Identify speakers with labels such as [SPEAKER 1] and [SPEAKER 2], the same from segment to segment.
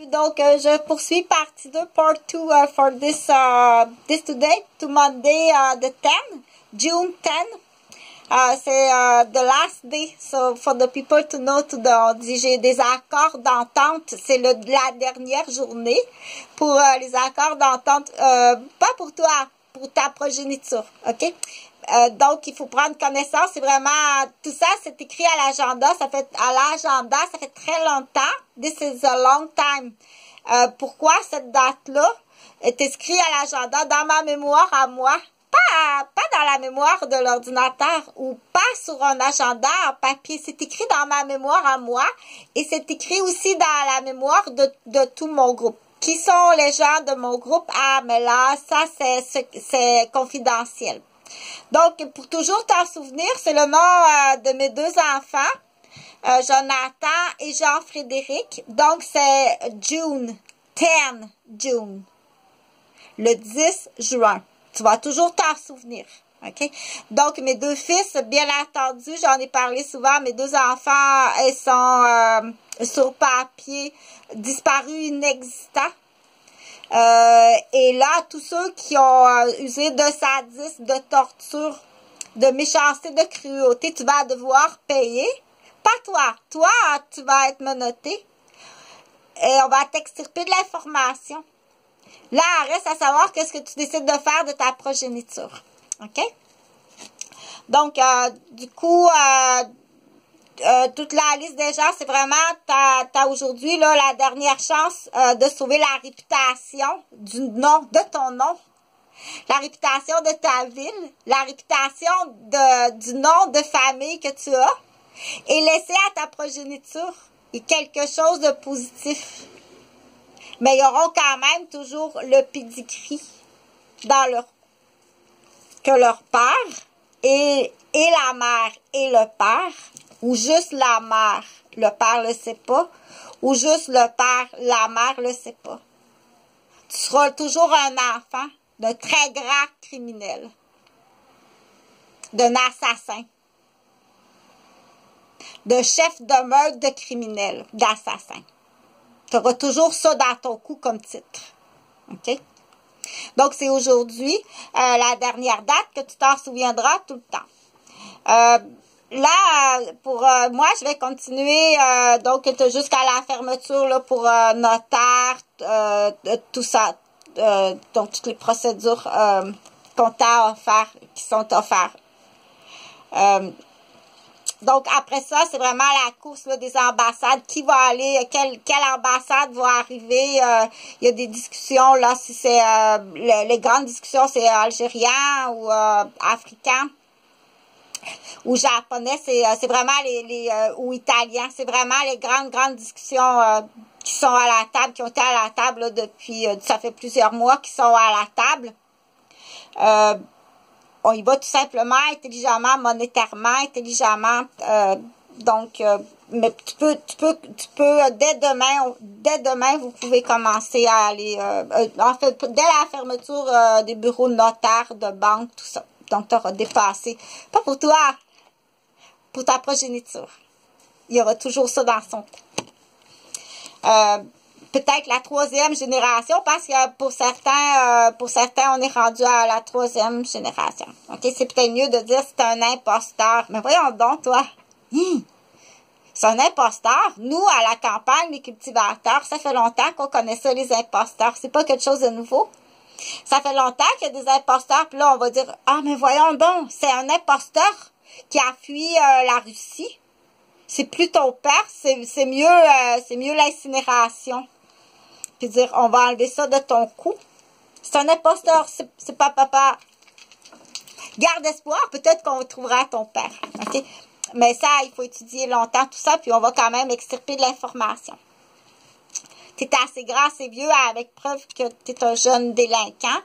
[SPEAKER 1] Donc, je poursuis partie 2, part 2 for this today, to Monday the 10th, June 10. C'est the last day, so for the people to know, j'ai des accords d'entente, c'est la dernière journée pour les accords d'entente, pas pour toi, pour ta progéniture, ok? Donc, il faut prendre connaissance, c'est vraiment, tout ça, c'est écrit à l'agenda, ça fait très longtemps. This is a long time. Pourquoi cette date-là est inscrite à l'agenda dans ma mémoire à moi? Pas dans la mémoire de l'ordinateur ou pas sur un agenda en papier. C'est écrit dans ma mémoire à moi et c'est écrit aussi dans la mémoire de tout mon groupe. Qui sont les gens de mon groupe? Ah, mais là, ça, c'est confidentiel. Donc, pour toujours t'en souvenir, c'est le nom de mes 2 enfants, Jonathan et Jean-Frédéric. Donc, c'est June, le 10 juin. Tu vas toujours t'en souvenir, ok? Donc, mes 2 fils, bien entendu, j'en ai parlé souvent, mes 2 enfants, ils sont sur papier, disparus, inexistants. Et là, tous ceux qui ont usé de sadisme, de torture, de méchanceté, de cruauté, tu vas devoir payer. Pas toi. Toi, tu vas être menotté. Et on va t'extirper de l'information. Là, reste à savoir qu'est-ce que tu décides de faire de ta progéniture. OK? Donc, du coup, toute la liste des gens, c'est vraiment, t'as aujourd'hui, là, la dernière chance de sauver la réputation de ton nom, la réputation de ta ville, la réputation du nom de famille que tu as, et laisser à ta progéniture quelque chose de positif. Mais ils auront quand même toujours le pedigree que leur père et la mère et le père, ou juste la mère, le père le sait pas, ou juste le père, la mère le sait pas. Tu seras toujours un enfant d'un très grand criminel, d'un assassin, de chef de meute de criminel, d'assassin. Tu auras toujours ça dans ton cou comme titre. OK? Donc, c'est aujourd'hui la dernière date que tu t'en souviendras tout le temps. Là, pour moi, je vais continuer donc jusqu'à la fermeture là, pour notaire, tout ça. Donc, toutes les procédures qu'on t'a offertes, qui sont offertes. Donc, après ça, c'est vraiment la course là, des ambassades. Qui va aller, quelle ambassade va arriver. Il y a des discussions, là, si c'est les grandes discussions, c'est algérien ou africain ou japonais. C'est vraiment ou italien. C'est vraiment les grandes discussions qui sont à la table, qui ont été à la table là, depuis, ça fait plusieurs mois qu'ils sont à la table. On y va tout simplement, intelligemment, monétairement, intelligemment. Donc, mais tu peux, dès demain, vous pouvez commencer à aller, en fait, dès la fermeture des bureaux de notaire, de banque, tout ça. Donc, tu auras dépassé. Pas pour toi, pour ta progéniture. Il y aura toujours ça dans son temps. Peut-être la 3e génération, parce que pour certains, on est rendu à la 3e génération. OK? C'est peut-être mieux de dire c'est un imposteur. Mais voyons donc, toi. C'est un imposteur. Nous, à la campagne, les cultivateurs, ça fait longtemps qu'on connaît ça, les imposteurs. C'est pas quelque chose de nouveau. Ça fait longtemps qu'il y a des imposteurs, puis là, on va dire, ah, mais voyons donc, c'est un imposteur qui a fui la Russie. C'est plus ton père, c'est mieux l'incinération. Puis dire, on va enlever ça de ton cou. C'est un imposteur, c'est pas papa. Garde espoir, peut-être qu'on trouvera ton père. OK? Mais ça, il faut étudier longtemps tout ça, puis on va quand même extirper de l'information. Tu es assez grand, assez vieux, avec preuve que tu es un jeune délinquant.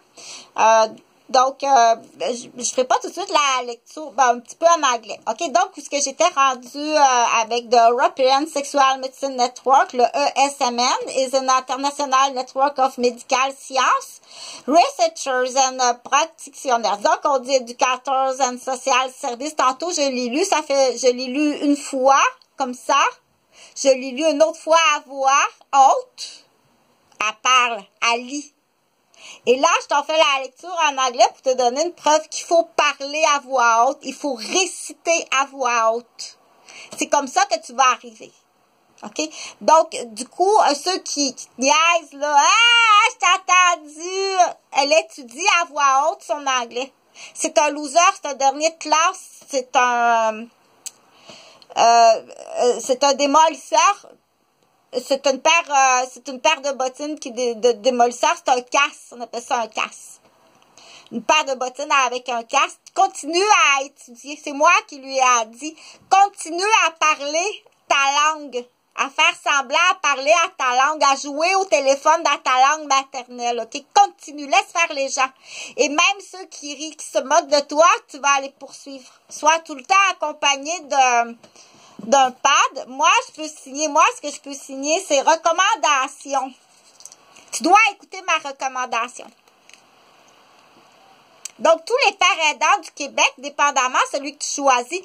[SPEAKER 1] Donc, je ne ferai pas tout de suite la lecture, un petit peu en anglais. OK, donc, ce que j'étais rendue avec the European Sexual Medicine Network, le ESMN, is an international network of medical science, researchers and practitioners. Donc, on dit educators and social service. Tantôt, je l'ai lu, je l'ai lu une fois, comme ça. Je l'ai lu une autre fois à voix haute. la lis. Et là, je t'en fais la lecture en anglais pour te donner une preuve qu'il faut parler à voix haute. Il faut réciter à voix haute. C'est comme ça que tu vas arriver. OK? Donc, du coup, ceux qui niaisent, là, ah, je t'ai entendu. Elle étudie à voix haute son anglais. C'est un loser, c'est un dernier de classe, c'est un démolisseur. C'est une paire de bottines de démolisseur, c'est un casse, on appelle ça un casse. Une paire de bottines avec un casse. Continue à étudier, c'est moi qui lui ai dit, continue à parler ta langue, à faire semblant à parler à ta langue, à jouer au téléphone dans ta langue maternelle, ok? Continue, laisse faire les gens. Et même ceux qui rient, qui se moquent de toi, tu vas les poursuivre. Sois tout le temps accompagné d'un pad. Moi, ce que je peux signer, c'est recommandation. Tu dois écouter ma recommandation. Donc, tous les pères aidants du Québec, dépendamment, celui que tu choisis,